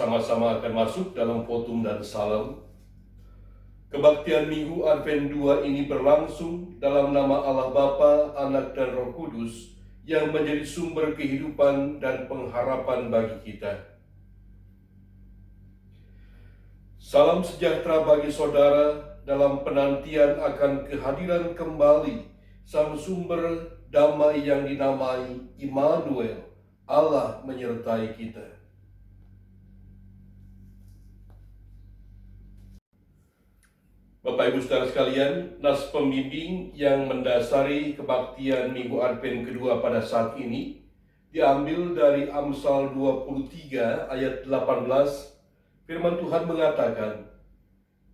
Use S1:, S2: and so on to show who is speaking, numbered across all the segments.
S1: bersama-sama akan masuk dalam fotum dan salam. Kebaktian Minggu Advent 2 ini berlangsung dalam nama Allah Bapa, Anak, dan Roh Kudus yang menjadi sumber kehidupan dan pengharapan bagi kita. Salam sejahtera bagi saudara dalam penantian akan kehadiran kembali Sang sumber damai yang dinamai Immanuel, Allah menyertai kita. Bapak Ibu Saudara sekalian, nas pembimbing yang mendasari kebaktian Minggu Advent kedua pada saat ini diambil dari Amsal 23 ayat 18. Firman Tuhan mengatakan,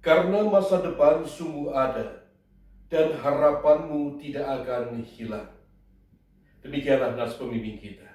S1: "Karena masa depan sungguh ada, dan harapanmu tidak akan hilang." Demikianlah nas pembimbing kita.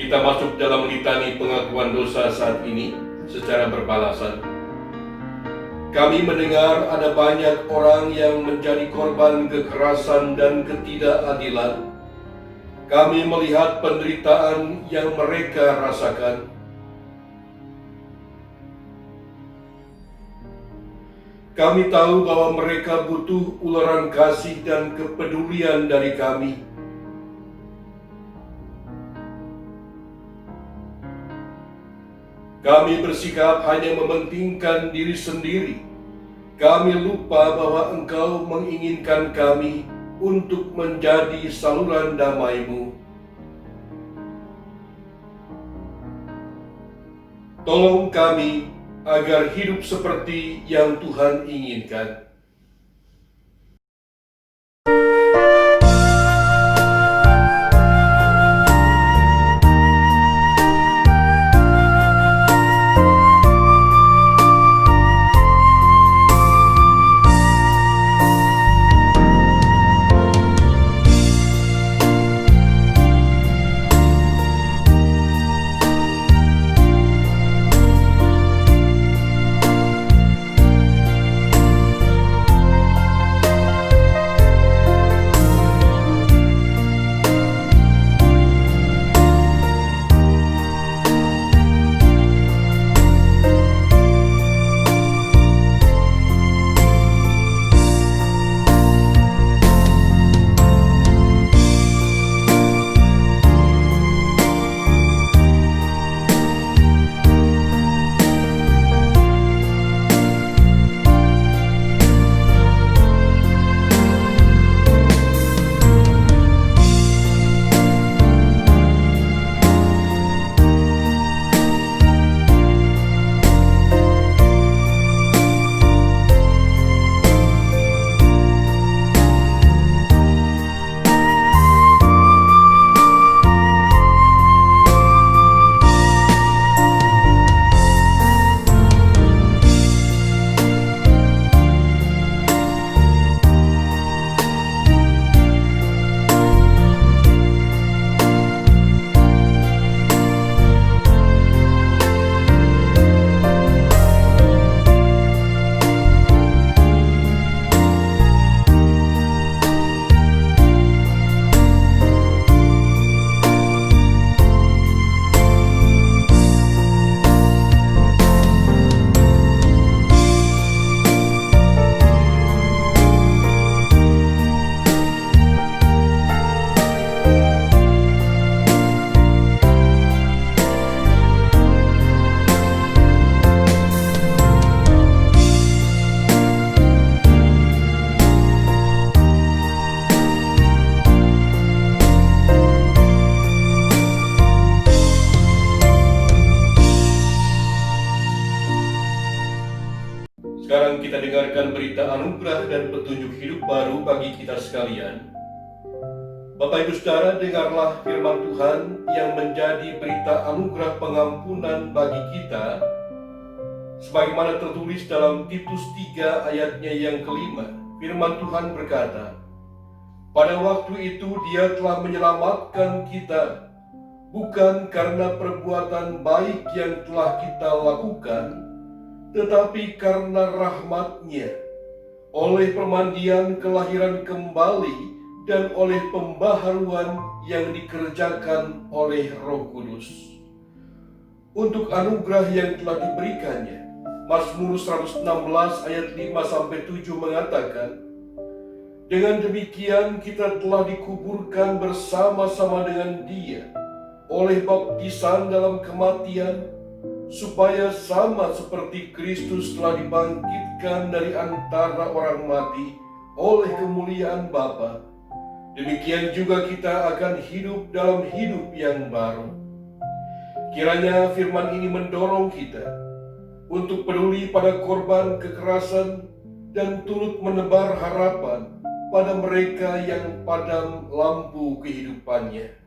S1: Kita masuk dalam litani pengakuan dosa saat ini secara berbalasan. Kami mendengar ada banyak orang yang menjadi korban kekerasan dan ketidakadilan. Kami melihat penderitaan yang mereka rasakan. Kami tahu bahwa mereka butuh ularan kasih dan kepedulian dari kami. Kami bersikap hanya mementingkan diri sendiri. Kami lupa bahwa Engkau menginginkan kami untuk menjadi saluran damai-Mu. Tolong kami agar hidup seperti yang Tuhan inginkan. kita dengarkan berita anugerah dan petunjuk hidup baru bagi kita sekalian. Bapak Ibu Saudara, dengarlah firman Tuhan yang menjadi berita anugerah pengampunan bagi kita, sebagaimana tertulis dalam Titus 3 ayatnya yang kelima. Firman Tuhan berkata, "Pada waktu itu Dia telah menyelamatkan kita, bukan karena perbuatan baik yang telah kita lakukan, tetapi karena rahmat-Nya, oleh permandian kelahiran kembali dan oleh pembaharuan yang dikerjakan oleh Roh Kudus." Untuk anugerah yang telah diberikannya, Mazmur 116 ayat 5-7 mengatakan, "Dengan demikian kita telah dikuburkan bersama-sama dengan Dia oleh baptisan dalam kematian, supaya sama seperti Kristus telah dibangkitkan dari antara orang mati oleh kemuliaan Bapa, demikian juga kita akan hidup dalam hidup yang baru." Kiranya firman ini mendorong kita untuk peduli pada korban kekerasan dan turut menebar harapan pada mereka yang padam lampu kehidupannya.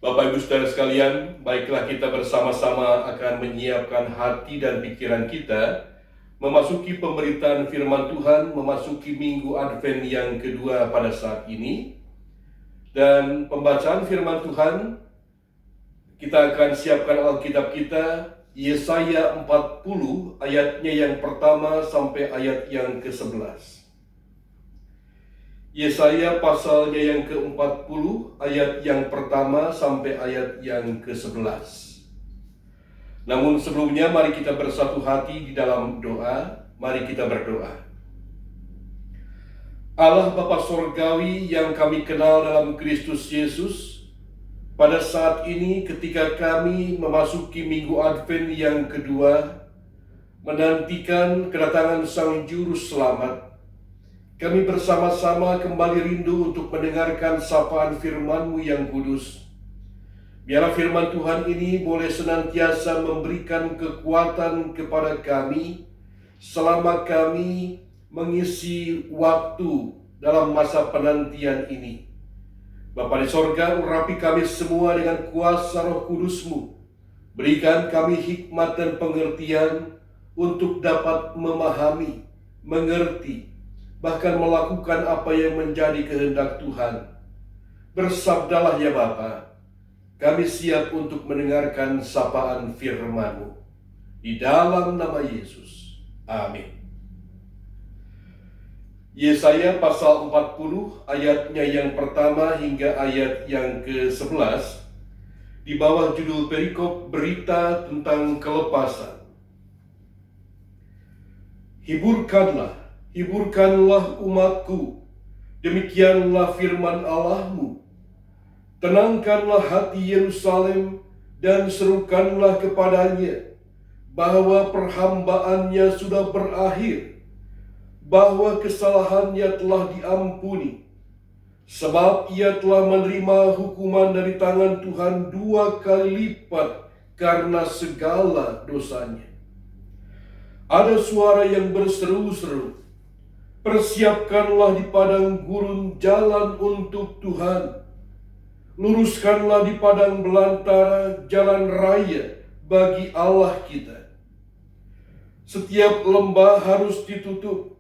S1: Bapak Ibu Saudara sekalian, baiklah kita bersama-sama akan menyiapkan hati dan pikiran kita memasuki pemberitaan firman Tuhan, memasuki minggu Advent yang kedua pada saat ini. Dan pembacaan firman Tuhan, kita akan siapkan Alkitab kita, Yesaya 40 ayatnya yang pertama sampai ayat yang ke-11. Yesaya pasalnya yang ke-40 ayat yang pertama sampai ayat yang ke-11. Namun sebelumnya mari kita bersatu hati di dalam doa. Mari kita berdoa. Allah Bapa Sorgawi yang kami kenal dalam Kristus Yesus, pada saat ini ketika kami memasuki minggu Advent yang kedua, menantikan kedatangan Sang Juru Selamat, kami bersama-sama kembali rindu untuk mendengarkan sapaan firman-Mu yang kudus. Biarlah firman Tuhan ini boleh senantiasa memberikan kekuatan kepada kami selama kami mengisi waktu dalam masa penantian ini. Bapa di sorga, urapi kami semua dengan kuasa Roh Kudus-Mu. Berikan kami hikmat dan pengertian untuk dapat memahami, mengerti, bahkan melakukan apa yang menjadi kehendak Tuhan. Bersabdalah ya Bapa, kami siap untuk mendengarkan sapaan firman-Mu. Di dalam nama Yesus. Amin. Yesaya pasal 40 ayatnya yang pertama hingga ayat yang ke-11 di bawah judul perikop berita tentang kelepasan. Hiburkanlah, hiburkanlah umatku, demikianlah firman Allahmu. Tenangkanlah hati Yerusalem dan serukanlah kepadanya bahwa perhambaannya sudah berakhir, bahwa kesalahannya telah diampuni, sebab ia telah menerima hukuman dari tangan Tuhan 2 kali lipat karena segala dosanya. Ada suara yang berseru-seru, persiapkanlah di padang gurun jalan untuk Tuhan, luruskanlah di padang belantara jalan raya bagi Allah kita. Setiap lembah harus ditutup,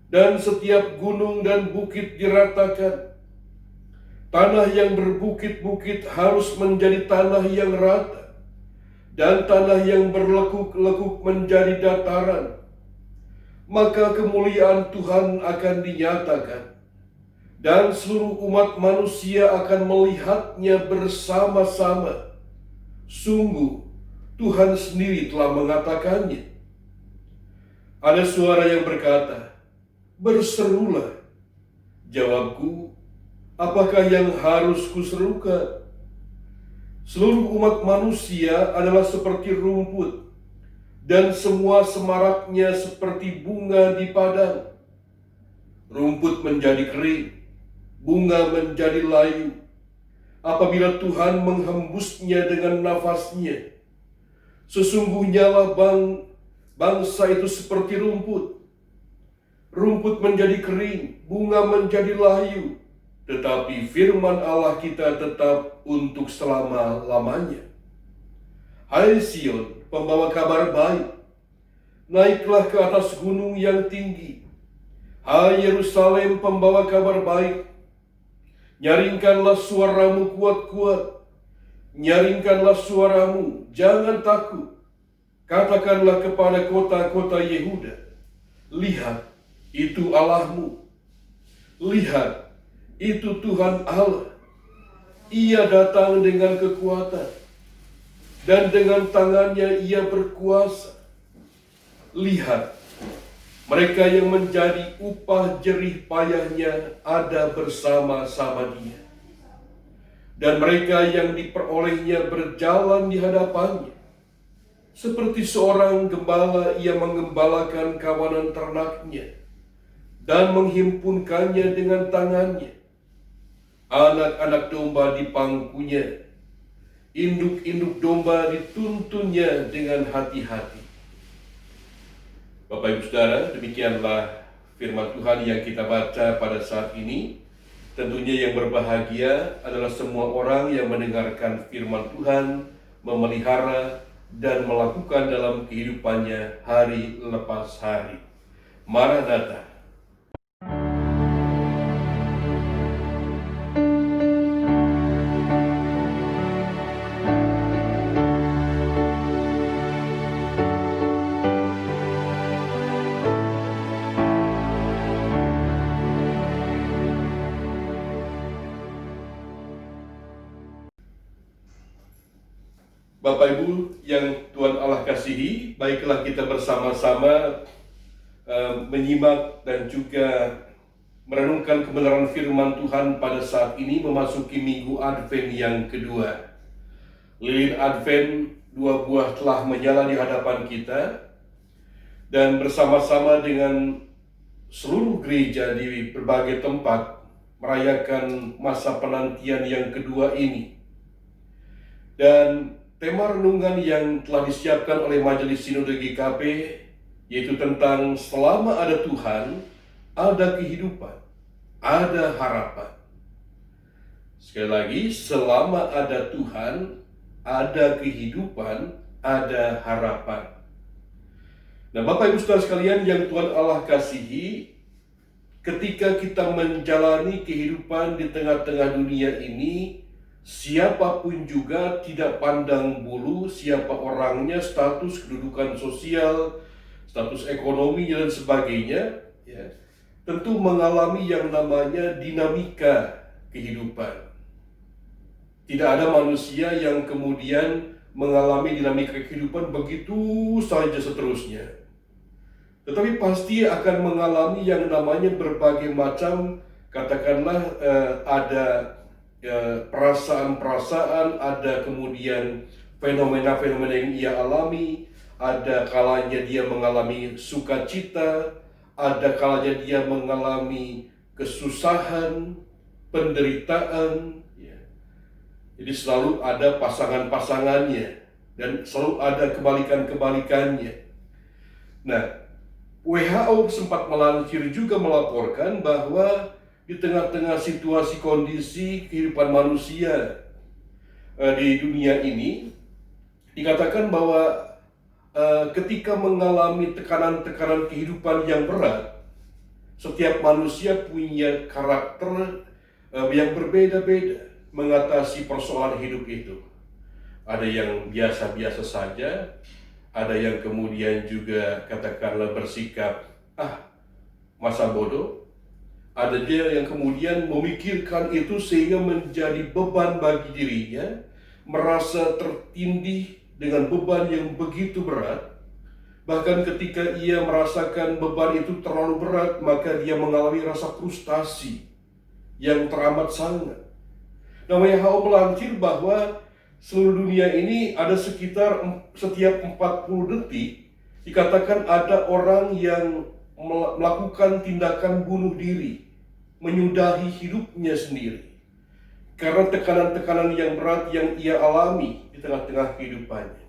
S1: dan setiap gunung dan bukit diratakan. Tanah yang berbukit-bukit harus menjadi tanah yang rata, dan tanah yang berlekuk-lekuk menjadi dataran. Maka kemuliaan Tuhan akan dinyatakan, dan seluruh umat manusia akan melihatnya bersama-sama. Sungguh, Tuhan sendiri telah mengatakannya. Ada suara yang berkata, berserulah. Jawabku, apakah yang harus kuserukan? Seluruh umat manusia adalah seperti rumput, dan semua semaraknya seperti bunga di padang. Rumput menjadi kering, bunga menjadi layu, apabila Tuhan menghembusnya dengan nafasnya. Sesungguhnya lah bangsa itu seperti rumput. Rumput menjadi kering, bunga menjadi layu, tetapi firman Allah kita tetap untuk selama-lamanya. Hai Sion, pembawa kabar baik, naiklah ke atas gunung yang tinggi. Hai Yerusalem, pembawa kabar baik, nyaringkanlah suaramu kuat-kuat, nyaringkanlah suaramu, jangan takut. Katakanlah kepada kota-kota Yehuda, lihat, itu Allahmu. Lihat, itu Tuhan Allah. Ia datang dengan kekuatan, dan dengan tangannya ia berkuasa. Lihat, mereka yang menjadi upah jerih payahnya ada bersama-sama dia. Dan mereka yang diperolehnya berjalan di hadapannya. Seperti seorang gembala ia mengembalakan kawanan ternaknya dan menghimpunkannya dengan tangannya. Anak-anak domba di pangkunya, induk-induk domba dituntunnya dengan hati-hati. Bapak Ibu Saudara, demikianlah firman Tuhan yang kita baca pada saat ini. Tentunya yang berbahagia adalah semua orang yang mendengarkan firman Tuhan, memelihara dan melakukan dalam kehidupannya hari lepas hari. Maranatha. Bapak Ibu yang Tuhan Allah kasihi, baiklah kita bersama-sama menyimak dan juga merenungkan kebenaran firman Tuhan pada saat ini memasuki minggu Advent yang kedua. Lilin Advent 2 buah telah menyala di hadapan kita, dan bersama-sama dengan seluruh gereja di berbagai tempat merayakan masa penantian yang kedua ini. Dan tema renungan yang telah disiapkan oleh Majelis Sinode GKP yaitu tentang selama ada Tuhan, ada kehidupan, ada harapan. Sekali lagi, selama ada Tuhan, ada kehidupan, ada harapan. Nah, Bapak Ibu Saudara sekalian yang Tuhan Allah kasihi, ketika kita menjalani kehidupan di tengah-tengah dunia ini, siapapun juga tidak pandang bulu siapa orangnya, status kedudukan sosial, status ekonomi dan sebagainya, ya. tentu mengalami yang namanya dinamika kehidupan. Tidak ada manusia yang kemudian mengalami dinamika kehidupan begitu saja seterusnya. Tetapi pasti akan mengalami yang namanya berbagai macam, katakanlah ada perasaan-perasaan, ada kemudian fenomena-fenomena yang ia alami, ada kalanya dia mengalami sukacita, ada kalanya dia mengalami kesusahan, penderitaan. Jadi selalu ada pasangan-pasangannya dan selalu ada kebalikan-kebalikannya. Nah, WHO sempat melansir juga melaporkan bahwa di tengah-tengah situasi kondisi kehidupan manusia di dunia ini, dikatakan bahwa ketika mengalami tekanan-tekanan kehidupan yang berat, setiap manusia punya karakter yang berbeda-beda mengatasi persoalan hidup itu. Ada yang biasa-biasa saja, ada yang kemudian juga katakanlah bersikap, masa bodoh. Ada dia yang kemudian memikirkan itu sehingga menjadi beban bagi dirinya, merasa tertindih dengan beban yang begitu berat. Bahkan ketika ia merasakan beban itu terlalu berat, maka dia mengalami rasa frustasi yang teramat sangat. Nah, WHO melansir bahwa seluruh dunia ini ada sekitar setiap 40 detik dikatakan ada orang yang melakukan tindakan bunuh diri, menyudahi hidupnya sendiri karena tekanan-tekanan yang berat yang ia alami di tengah-tengah kehidupannya.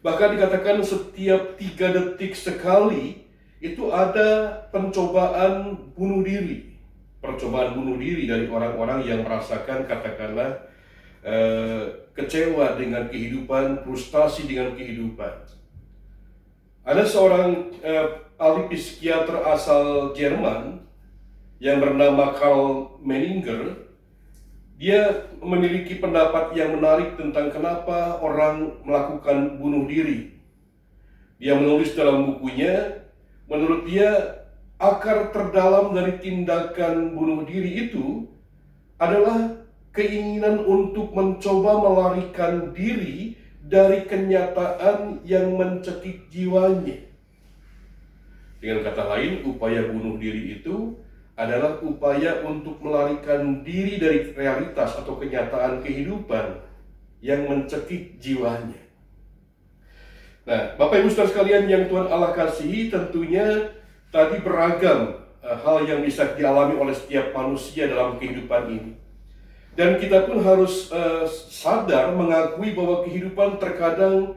S1: Bahkan dikatakan setiap 3 detik sekali itu ada pencobaan bunuh diri. Percobaan bunuh diri dari orang-orang yang merasakan katakanlah kecewa dengan kehidupan, frustasi dengan kehidupan. Ada seorang ahli psikiater asal Jerman yang bernama Karl Menninger. Dia memiliki pendapat yang menarik tentang kenapa orang melakukan bunuh diri. Dia menulis dalam bukunya, menurut dia akar terdalam dari tindakan bunuh diri itu adalah keinginan untuk mencoba melarikan diri dari kenyataan yang mencekik jiwanya. Dengan kata lain, upaya bunuh diri itu adalah upaya untuk melarikan diri dari realitas atau kenyataan kehidupan yang mencekik jiwanya. Nah, Bapak Ibu Saudara sekalian yang Tuhan Allah kasihi, tentunya tadi beragam hal yang bisa dialami oleh setiap manusia dalam kehidupan ini. Dan kita pun harus sadar mengakui bahwa kehidupan terkadang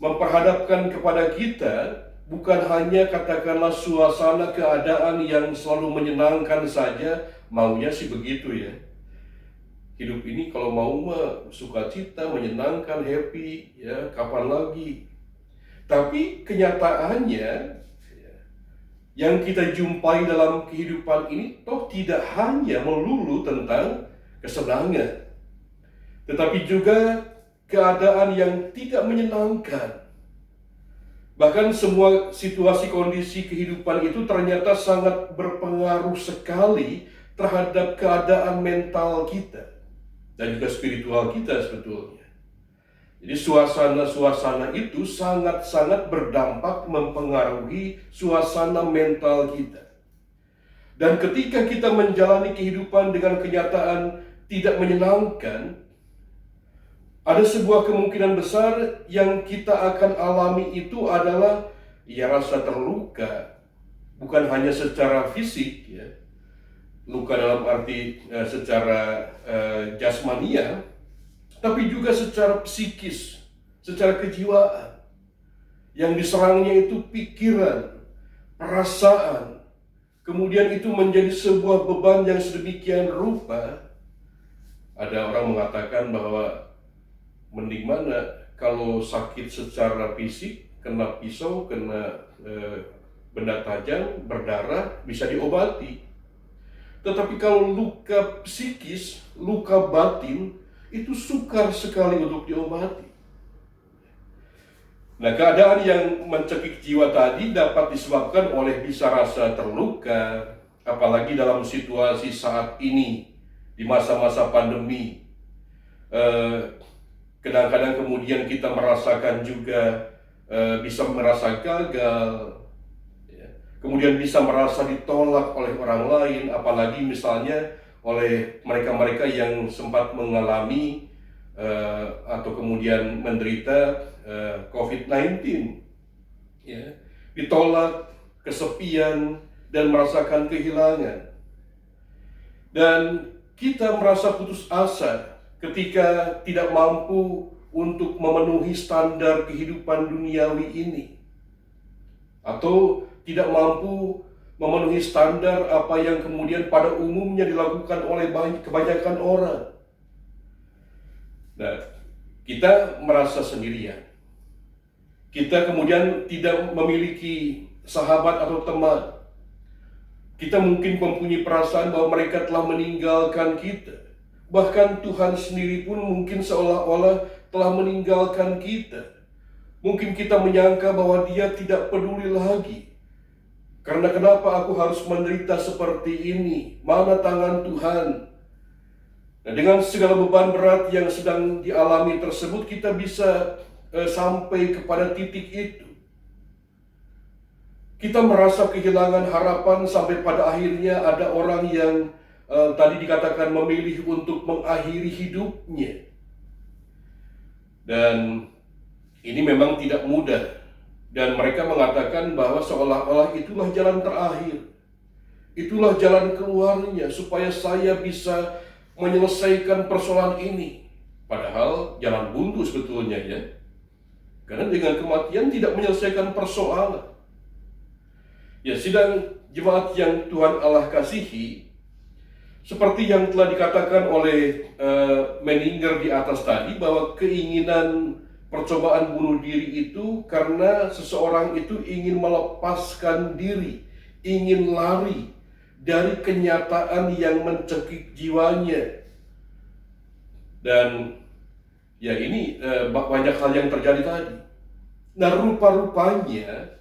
S1: memperhadapkan kepada kita bukan hanya katakanlah suasana keadaan yang selalu menyenangkan saja, maunya sih begitu ya. Hidup ini kalau mau sukacita, menyenangkan, happy, ya kapan lagi. Tapi kenyataannya yang kita jumpai dalam kehidupan ini toh tidak hanya melulu tentang kesenangan, tetapi juga keadaan yang tidak menyenangkan. Bahkan semua situasi kondisi kehidupan itu ternyata sangat berpengaruh sekali terhadap keadaan mental kita dan juga spiritual kita sebetulnya. Jadi suasana-suasana itu sangat-sangat berdampak mempengaruhi suasana mental kita. Dan ketika kita menjalani kehidupan dengan kenyataan tidak menyenangkan, ada sebuah kemungkinan besar yang kita akan alami itu adalah rasa terluka. Bukan hanya secara fisik, ya. Luka dalam arti secara jasmania, tapi juga secara psikis, secara kejiwaan. Yang diserangnya itu pikiran, perasaan, kemudian itu menjadi sebuah beban yang sedemikian rupa. Ada orang mengatakan bahwa mending mana kalau sakit secara fisik, kena pisau, kena benda tajam, berdarah, bisa diobati. Tetapi kalau luka psikis, luka batin, itu sukar sekali untuk diobati. Nah, keadaan yang mencekik jiwa tadi dapat disebabkan oleh bisa rasa terluka, apalagi dalam situasi saat ini di masa-masa pandemi. Kadang-kadang kemudian kita merasakan juga bisa merasa gagal, ya. Kemudian bisa merasa ditolak oleh orang lain, apalagi misalnya oleh mereka-mereka yang sempat mengalami atau kemudian menderita COVID-19, ya. Ditolak, kesepian, dan merasakan kehilangan. Dan kita merasa putus asa ketika tidak mampu untuk memenuhi standar kehidupan duniawi ini, atau tidak mampu memenuhi standar apa yang kemudian pada umumnya dilakukan oleh kebanyakan orang. Nah, kita merasa sendirian. Kita kemudian tidak memiliki sahabat atau teman. Kita mungkin mempunyai perasaan bahwa mereka telah meninggalkan kita. Bahkan Tuhan sendiri pun mungkin seolah-olah telah meninggalkan kita. Mungkin kita menyangka bahwa Dia tidak peduli lagi. Karena kenapa aku harus menderita seperti ini? Mana tangan Tuhan? Nah, dengan segala beban berat yang sedang dialami tersebut, kita bisa sampai kepada titik itu. Kita merasa kehilangan harapan sampai pada akhirnya ada orang yang tadi dikatakan memilih untuk mengakhiri hidupnya. Dan ini memang tidak mudah. Dan mereka mengatakan bahwa seolah-olah itulah jalan terakhir. Itulah jalan keluarnya supaya saya bisa menyelesaikan persoalan ini. Padahal jalan buntu sebetulnya, ya. Karena dengan kematian tidak menyelesaikan persoalan. Ya, sidang jemaat yang Tuhan Allah kasihi, seperti yang telah dikatakan oleh Menninger di atas tadi, bahwa keinginan percobaan bunuh diri itu karena seseorang itu ingin melepaskan diri, ingin lari dari kenyataan yang mencekik jiwanya. Dan ya ini banyak hal yang terjadi tadi. Nah, rupa-rupanya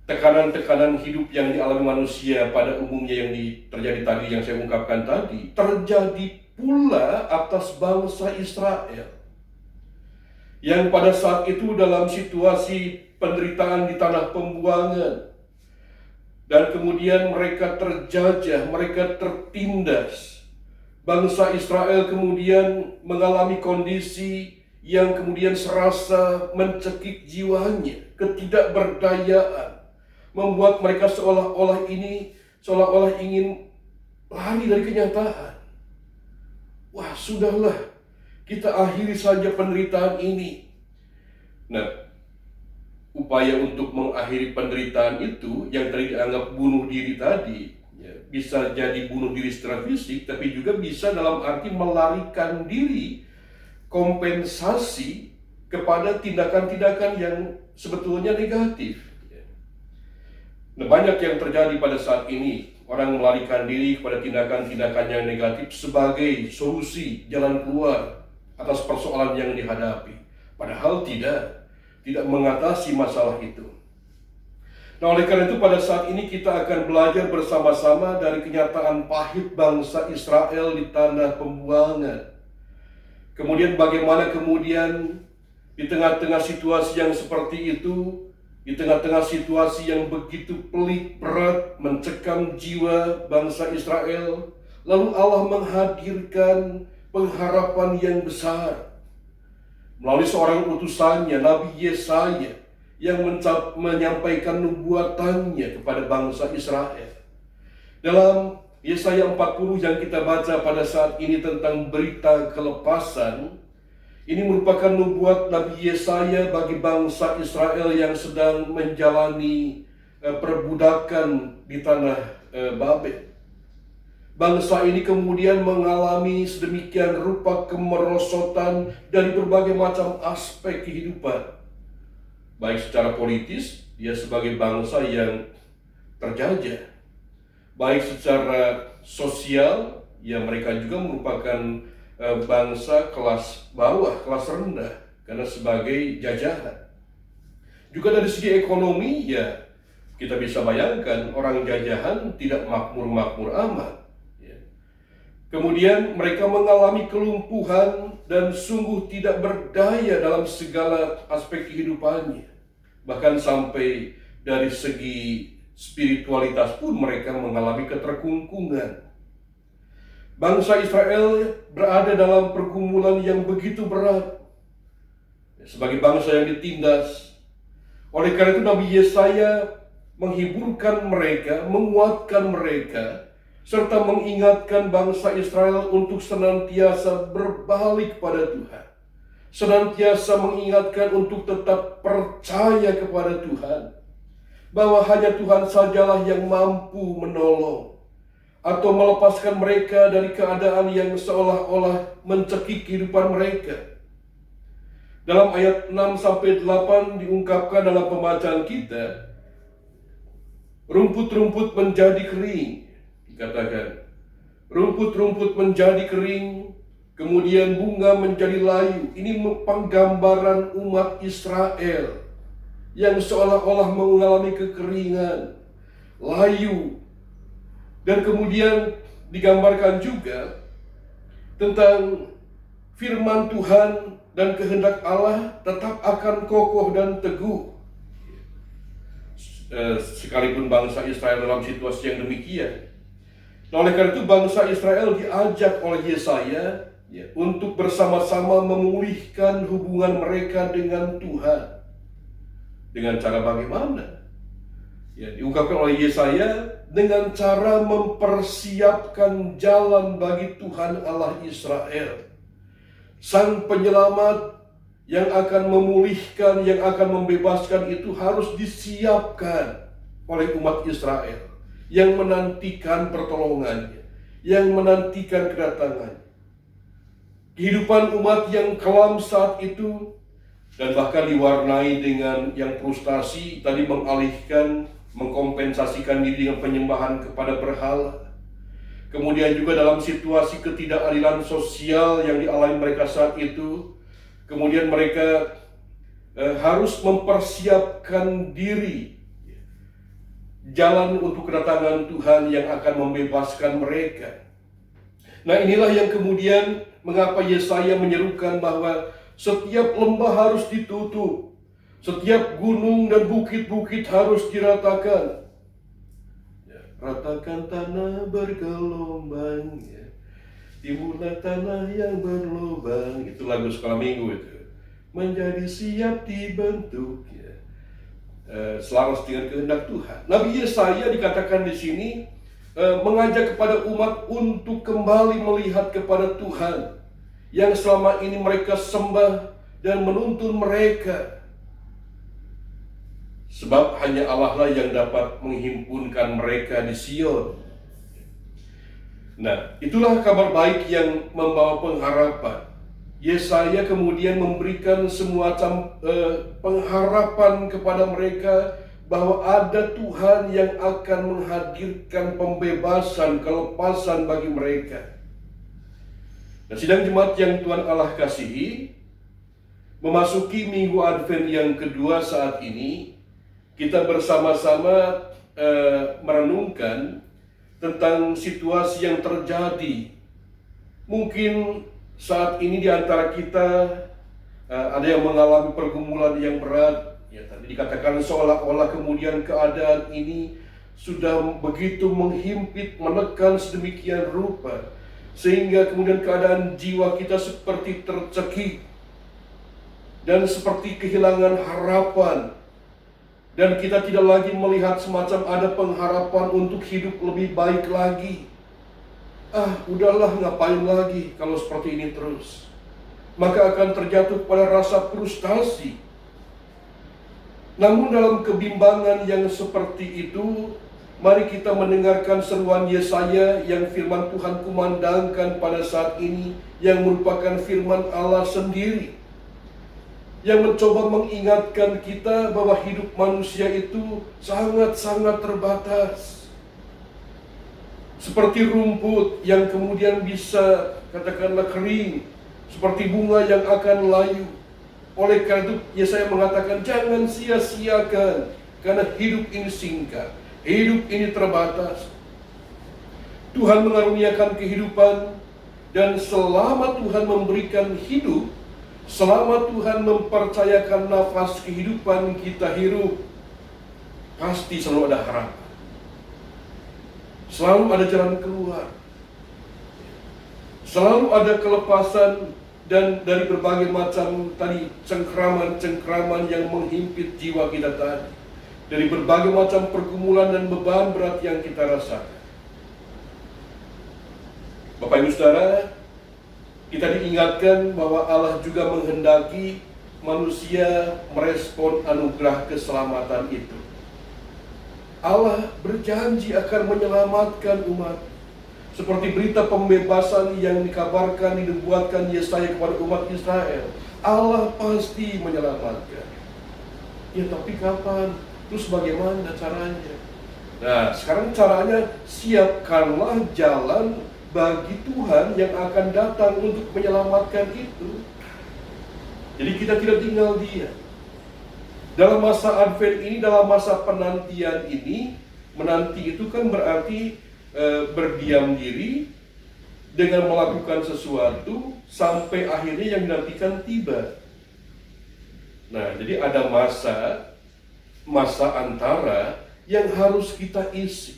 S1: tekanan-tekanan hidup yang dialami manusia pada umumnya yang terjadi tadi, yang saya ungkapkan tadi, terjadi pula atas bangsa Israel. Yang pada saat itu dalam situasi penderitaan di tanah pembuangan. Dan kemudian mereka terjajah, mereka tertindas. Bangsa Israel kemudian mengalami kondisi yang kemudian serasa mencekik jiwanya, ketidakberdayaan. Membuat mereka seolah-olah ingin lari dari kenyataan. Wah, sudahlah, kita akhiri saja penderitaan ini. Nah, upaya untuk mengakhiri penderitaan itu yang tadi dianggap bunuh diri tadi, ya, bisa jadi bunuh diri secara fisik, tapi juga bisa dalam arti melarikan diri, kompensasi kepada tindakan-tindakan yang sebetulnya negatif. Nah, banyak yang terjadi pada saat ini. Orang melarikan diri kepada tindakan-tindakan yang negatif sebagai solusi, jalan keluar atas persoalan yang dihadapi. Padahal tidak mengatasi masalah itu. Nah, oleh karena itu pada saat ini kita akan belajar bersama-sama dari kenyataan pahit bangsa Israel di tanah pembuangan. Kemudian bagaimana kemudian di tengah-tengah situasi yang seperti itu, di tengah-tengah situasi yang begitu pelik, berat, mencekam jiwa bangsa Israel, lalu Allah menghadirkan pengharapan yang besar melalui seorang utusannya, Nabi Yesaya, yang menyampaikan nubuatannya kepada bangsa Israel. Dalam Yesaya 40 yang kita baca pada saat ini tentang berita kelepasan, ini merupakan nubuat Nabi Yesaya bagi bangsa Israel yang sedang menjalani perbudakan di tanah Babel. Bangsa ini kemudian mengalami sedemikian rupa kemerosotan dari berbagai macam aspek kehidupan. Baik secara politis, dia sebagai bangsa yang terjajah. Baik secara sosial, ya mereka juga merupakan bangsa kelas bawah, kelas rendah, karena sebagai jajahan. Juga dari segi ekonomi, ya Kita bisa bayangkan orang jajahan tidak makmur-makmur amat. Kemudian mereka mengalami kelumpuhan dan sungguh tidak berdaya dalam segala aspek kehidupannya. Bahkan sampai dari segi spiritualitas pun mereka mengalami keterkungkungan. Bangsa Israel berada dalam pergumulan yang begitu berat. Sebagai bangsa yang ditindas. Oleh karena itu Nabi Yesaya menghiburkan mereka, menguatkan mereka, serta mengingatkan bangsa Israel untuk senantiasa berbalik pada Tuhan. Senantiasa mengingatkan untuk tetap percaya kepada Tuhan. Bahwa hanya Tuhan sajalah yang mampu menolong atau melepaskan mereka dari keadaan yang seolah-olah mencekik kehidupan mereka. Dalam ayat 6-8 diungkapkan dalam pembacaan kita, rumput-rumput menjadi kering, dikatakan. Rumput-rumput menjadi kering, kemudian bunga menjadi layu. Ini penggambaran umat Israel yang seolah-olah mengalami kekeringan, layu. Dan kemudian digambarkan juga tentang firman Tuhan dan kehendak Allah tetap akan kokoh dan teguh. Sekalipun bangsa Israel dalam situasi yang demikian. Nah, oleh karena itu bangsa Israel diajak oleh Yesaya untuk bersama-sama memulihkan hubungan mereka dengan Tuhan. Dengan cara bagaimana? Diungkapkan oleh Yesaya dengan cara mempersiapkan jalan bagi Tuhan Allah Israel. Sang penyelamat yang akan memulihkan, yang akan membebaskan itu harus disiapkan oleh umat Israel yang menantikan pertolongannya, yang menantikan kedatangannya. Kehidupan umat yang kelam saat itu dan bahkan diwarnai dengan yang frustasi, tadi mengalihkan, mengkompensasikan diri dengan penyembahan kepada berhala. Kemudian juga dalam situasi ketidakadilan sosial yang dialami mereka saat itu, kemudian mereka harus mempersiapkan diri jalan untuk kedatangan Tuhan yang akan membebaskan mereka. Nah, inilah yang kemudian mengapa Yesaya menyerukan bahwa setiap lembah harus ditutup, setiap gunung dan bukit-bukit harus diratakan. Ratakan tanah bergelombang, timbullah tanah yang berlubang. Itu lagu sekolah minggu itu. Menjadi siap dibentuk, selaras dengan kehendak Tuhan. Nabi Yesaya dikatakan di sini mengajak kepada umat untuk kembali melihat kepada Tuhan yang selama ini mereka sembah dan menuntun mereka. Sebab hanya Allah lah yang dapat menghimpunkan mereka di Sion. Nah, itulah kabar baik yang membawa pengharapan. Yesaya kemudian memberikan semacam pengharapan kepada mereka bahwa ada Tuhan yang akan menghadirkan pembebasan, kelepasan bagi mereka. Nah, sidang jemaat yang Tuhan Allah kasihi, memasuki minggu Advent yang kedua saat ini, kita bersama-sama merenungkan tentang situasi yang terjadi. Mungkin saat ini di antara kita ada yang mengalami pergumulan yang berat. Tadi dikatakan seolah-olah kemudian keadaan ini sudah begitu menghimpit, menekan sedemikian rupa, sehingga kemudian keadaan jiwa kita seperti tercekik dan seperti kehilangan harapan. Dan kita tidak lagi melihat semacam ada pengharapan untuk hidup lebih baik lagi. Udahlah, ngapain lagi kalau seperti ini terus. Maka akan terjatuh pada rasa frustasi. Namun dalam kebimbangan yang seperti itu, mari kita mendengarkan seruan Yesaya yang firman Tuhan kumandangkan pada saat ini, yang merupakan firman Allah sendiri, yang mencoba mengingatkan kita bahwa hidup manusia itu sangat-sangat terbatas. Seperti rumput yang kemudian bisa katakanlah kering, seperti bunga yang akan layu. Oleh karena itu Yesaya mengatakan jangan sia-siakan Karena hidup ini singkat, hidup ini terbatas. Tuhan mengaruniakan kehidupan, dan selama Tuhan memberikan hidup, selama Tuhan mempercayakan nafas kehidupan kita hirup, pasti selalu ada harapan. Selalu ada jalan keluar. Selalu ada kelepasan dan dari berbagai macam tadi cengkraman-cengkraman yang menghimpit jiwa kita tadi. Dari berbagai macam pergumulan dan beban berat yang kita rasakan. Bapak Ibu Saudara, kita diingatkan bahwa Allah juga menghendaki manusia merespon anugerah keselamatan itu. Allah berjanji akan menyelamatkan umat. Seperti berita pembebasan yang dikabarkan, dinubuatkan Yesaya kepada umat Israel. Allah pasti menyelamatkan. Ya tapi kapan? Terus bagaimana caranya? Nah, sekarang caranya siapkanlah jalan bagi Tuhan yang akan datang untuk menyelamatkan itu. Jadi kita tidak tinggal diam. Dalam masa Advent ini, dalam masa penantian ini, menanti itu kan berarti berdiam diri dengan melakukan sesuatu sampai akhirnya yang dinantikan tiba. Nah, jadi ada masa antara yang harus kita isi.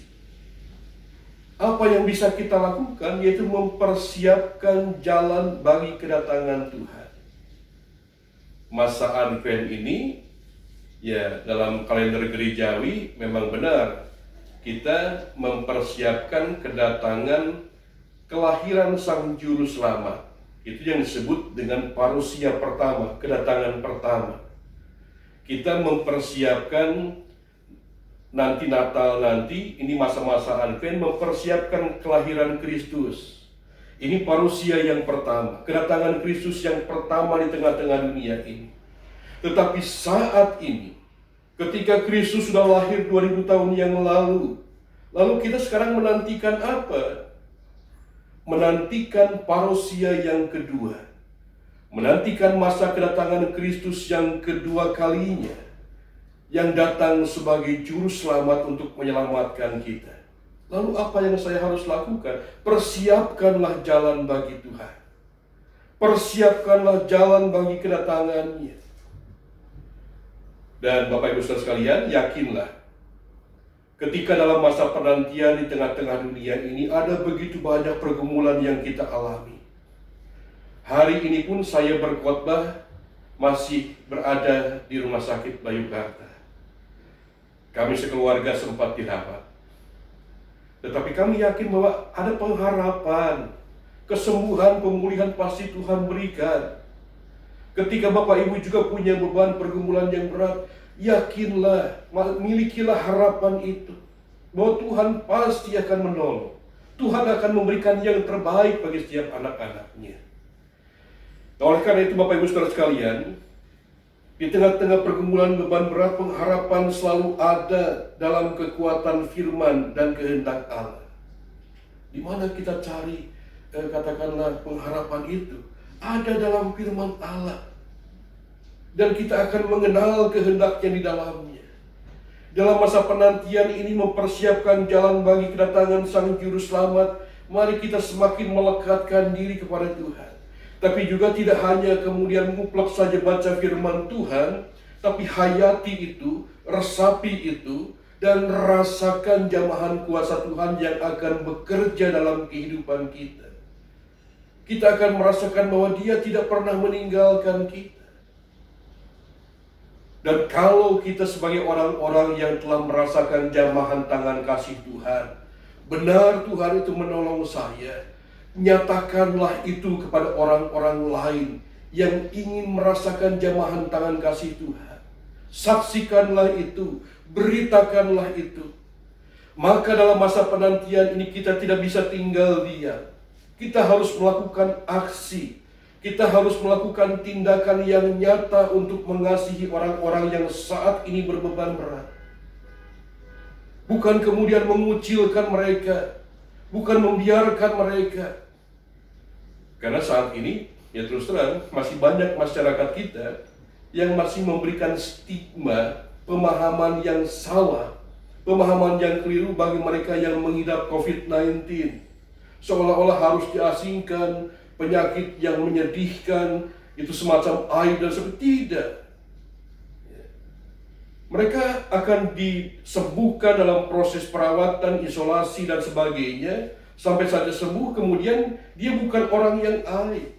S1: Apa yang bisa kita lakukan yaitu mempersiapkan jalan bagi kedatangan Tuhan. Masa Advent ini, ya dalam kalender gerejawi memang benar kita mempersiapkan kedatangan kelahiran Sang Juru Selamat. Itu yang disebut dengan parusia pertama, kedatangan pertama. Kita mempersiapkan nanti Natal nanti, ini masa-masa Advent, mempersiapkan kelahiran Kristus. Ini parusia yang pertama, kedatangan Kristus yang pertama di tengah-tengah dunia ini. Tetapi saat ini, ketika Kristus sudah lahir 2000 tahun yang lalu kita sekarang menantikan apa? Menantikan parusia yang kedua. Menantikan masa kedatangan Kristus yang kedua kalinya, yang datang sebagai juru selamat untuk menyelamatkan kita. Lalu apa yang saya harus lakukan? Persiapkanlah jalan bagi Tuhan. Persiapkanlah jalan bagi kedatangannya. Dan Bapak Ibu Saudara sekalian, yakinlah, ketika dalam masa penantian di tengah-tengah dunia ini ada begitu banyak pergumulan yang kita alami. Hari ini pun saya berkhotbah masih berada di Rumah Sakit Bayangkara. Kami sekeluarga sempat dirawat. Tetapi kami yakin bahwa ada pengharapan, kesembuhan, pemulihan pasti Tuhan berikan. Ketika Bapak Ibu juga punya beban pergumulan yang berat, yakinlah, milikilah harapan itu, bahwa Tuhan pasti akan menolong. Tuhan akan memberikan yang terbaik bagi setiap anak-anaknya. Nah, oleh karena itu Bapak Ibu Saudara sekalian, di tengah-tengah pergumulan beban berat, pengharapan selalu ada dalam kekuatan firman dan kehendak Allah. Di mana kita cari, katakanlah pengharapan itu? Ada dalam firman Allah. Dan kita akan mengenal kehendaknya di dalamnya. Dalam masa penantian ini mempersiapkan jalan bagi kedatangan Sang Juru Selamat, mari kita semakin melekatkan diri kepada Tuhan. Tapi juga tidak hanya kemudian mutlak saja baca firman Tuhan, tapi hayati itu, resapi itu, dan rasakan jamahan kuasa Tuhan yang akan bekerja dalam kehidupan kita. Kita akan merasakan bahwa Dia tidak pernah meninggalkan kita. Dan kalau kita sebagai orang-orang yang telah merasakan jamahan tangan kasih Tuhan, benar Tuhan itu menolong saya, nyatakanlah itu kepada orang-orang lain yang ingin merasakan jamahan tangan kasih Tuhan. Saksikanlah itu, beritakanlah itu. Maka dalam masa penantian ini kita tidak bisa tinggal diam. Kita harus melakukan aksi. Kita harus melakukan tindakan yang nyata untuk mengasihi orang-orang yang saat ini berbeban berat. Bukan kemudian mengucilkan mereka, bukan membiarkan mereka. Karena saat ini, ya terus terang, masih banyak masyarakat kita yang masih memberikan stigma pemahaman yang salah, pemahaman yang keliru bagi mereka yang mengidap COVID-19. Seolah-olah harus diasingkan, penyakit yang menyedihkan, itu semacam aib dan seperti tidak. Mereka akan disembuhkan dalam proses perawatan, isolasi, dan sebagainya. Sampai saja sembuh, kemudian dia bukan orang yang aib.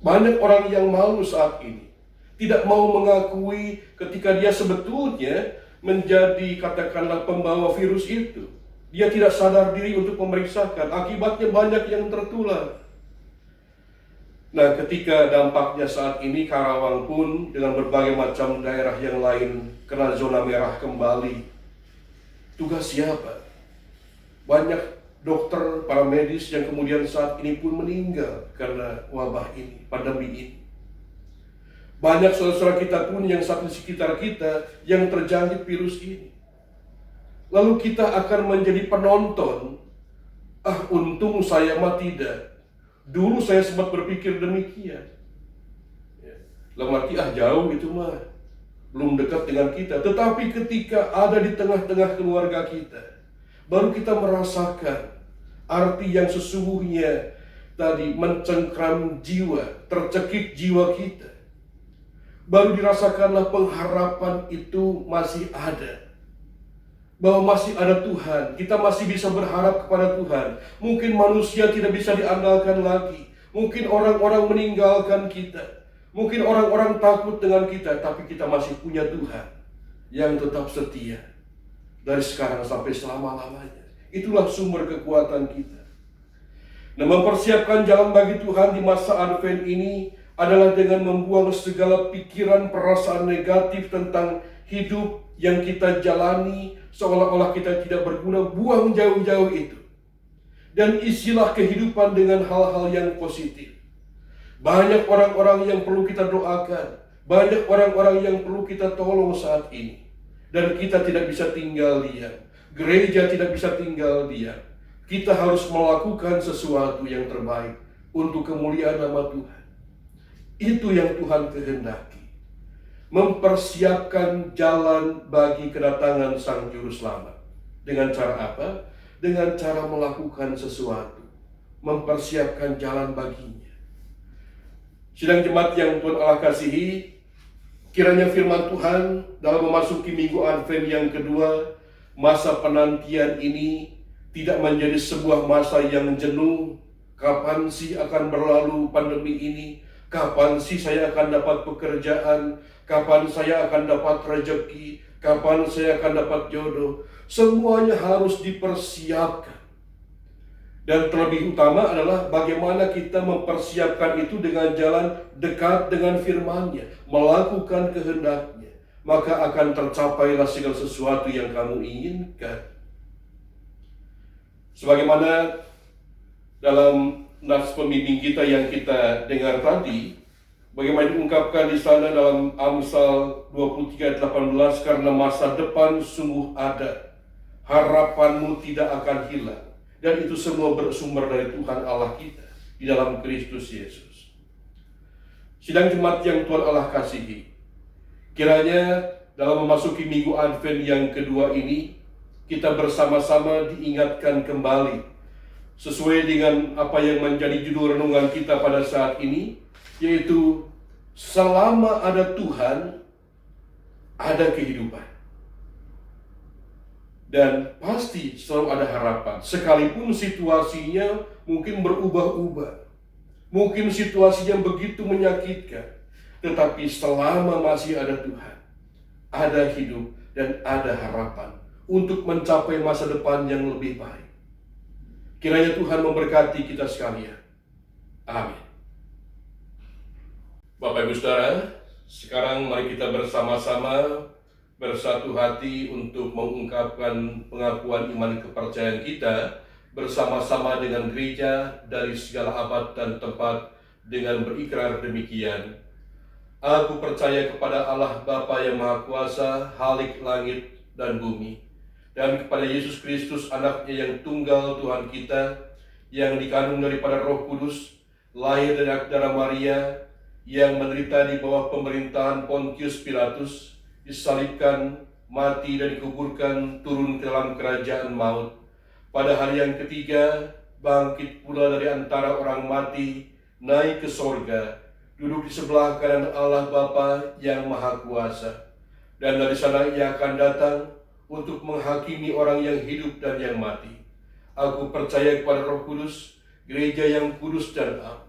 S1: Banyak orang yang malu saat ini, tidak mau mengakui ketika dia sebetulnya menjadi, katakanlah, pembawa virus itu. Dia tidak sadar diri untuk memeriksakan, akibatnya banyak yang tertular. Nah, ketika dampaknya saat ini Karawang pun dengan berbagai macam daerah yang lain kena zona merah kembali. Tugas siapa? Banyak dokter, para medis yang kemudian saat ini pun meninggal karena wabah ini, pandemi ini. Banyak saudara-saudara kita pun yang saat di sekitar kita yang terjangkit virus ini. Lalu kita akan menjadi penonton. Untung saya mah tidak. Dulu saya sempat berpikir demikian. Dalam arti, jauh itu mah. Belum dekat dengan kita. Tetapi ketika ada di tengah-tengah keluarga kita, baru kita merasakan arti yang sesungguhnya tadi mencengkram jiwa, tercekik jiwa kita. Baru dirasakanlah pengharapan itu masih ada. Bahwa masih ada Tuhan, kita masih bisa berharap kepada Tuhan. Mungkin manusia tidak bisa diandalkan lagi. Mungkin orang-orang meninggalkan kita. Mungkin orang-orang takut dengan kita, tapi kita masih punya Tuhan yang tetap setia. Dari sekarang sampai selama-lamanya. Itulah sumber kekuatan kita. Nah, mempersiapkan jalan bagi Tuhan di masa Advent ini adalah dengan membuang segala pikiran, perasaan negatif tentang hidup yang kita jalani, seolah-olah kita tidak berguna. Buang jauh-jauh itu. Dan isilah kehidupan dengan hal-hal yang positif. Banyak orang-orang yang perlu kita doakan. Banyak orang-orang yang perlu kita tolong saat ini. Dan kita tidak bisa tinggal diam. Gereja tidak bisa tinggal diam. Kita harus melakukan sesuatu yang terbaik untuk kemuliaan nama Tuhan. Itu yang Tuhan kehendaki. Mempersiapkan jalan bagi kedatangan Sang Juru Selamat. Dengan cara apa? Dengan cara melakukan sesuatu. Mempersiapkan jalan baginya. Sidang jemaat yang Tuhan Allah kasihi, kiranya firman Tuhan dalam memasuki minggu Advent yang kedua, masa penantian ini tidak menjadi sebuah masa yang jenuh. Kapan sih akan berlalu pandemi ini? Kapan sih saya akan dapat pekerjaan? Kapan saya akan dapat rezeki? Kapan saya akan dapat jodoh? Semuanya harus dipersiapkan. Dan terlebih utama adalah bagaimana kita mempersiapkan itu dengan jalan dekat dengan firman-Nya, melakukan kehendak-Nya. Maka akan tercapailah segala sesuatu yang kamu inginkan. Sebagaimana dalam nas pembimbing kita yang kita dengar tadi, bagaimana diungkapkan di sana dalam Amsal 23:18, karena masa depan sungguh ada, harapanmu tidak akan hilang, dan itu semua bersumber dari Tuhan Allah kita di dalam Kristus Yesus. Sidang jemaat yang Tuhan Allah kasihi, kiranya dalam memasuki minggu Advent yang kedua ini, kita bersama-sama diingatkan kembali sesuai dengan apa yang menjadi judul renungan kita pada saat ini, yaitu selama ada Tuhan, ada kehidupan. Dan pasti selalu ada harapan, sekalipun situasinya mungkin berubah-ubah, mungkin situasinya begitu menyakitkan, tetapi selama masih ada Tuhan, ada hidup dan ada harapan untuk mencapai masa depan yang lebih baik. Kiranya Tuhan memberkati kita sekalian. Amin. Bapak Ibu Saudara, sekarang mari kita bersama-sama bersatu hati untuk mengungkapkan pengakuan iman kepercayaan kita bersama-sama dengan gereja dari segala abad dan tempat dengan berikrar demikian. Aku percaya kepada Allah Bapa yang Maha Kuasa, Khalik langit dan bumi, dan kepada Yesus Kristus anaknya yang tunggal Tuhan kita, yang dikandung daripada Roh Kudus, lahir dari darah Maria, yang menderita di bawah pemerintahan Pontius Pilatus, disalibkan, mati dan dikuburkan, turun ke dalam kerajaan maut. Pada hari yang ketiga, bangkit pula dari antara orang mati, naik ke sorga, duduk di sebelah kanan Allah Bapa yang Maha Kuasa. Dan dari sana ia akan datang untuk menghakimi orang yang hidup dan yang mati. Aku percaya kepada Roh Kudus, gereja yang kudus dan am,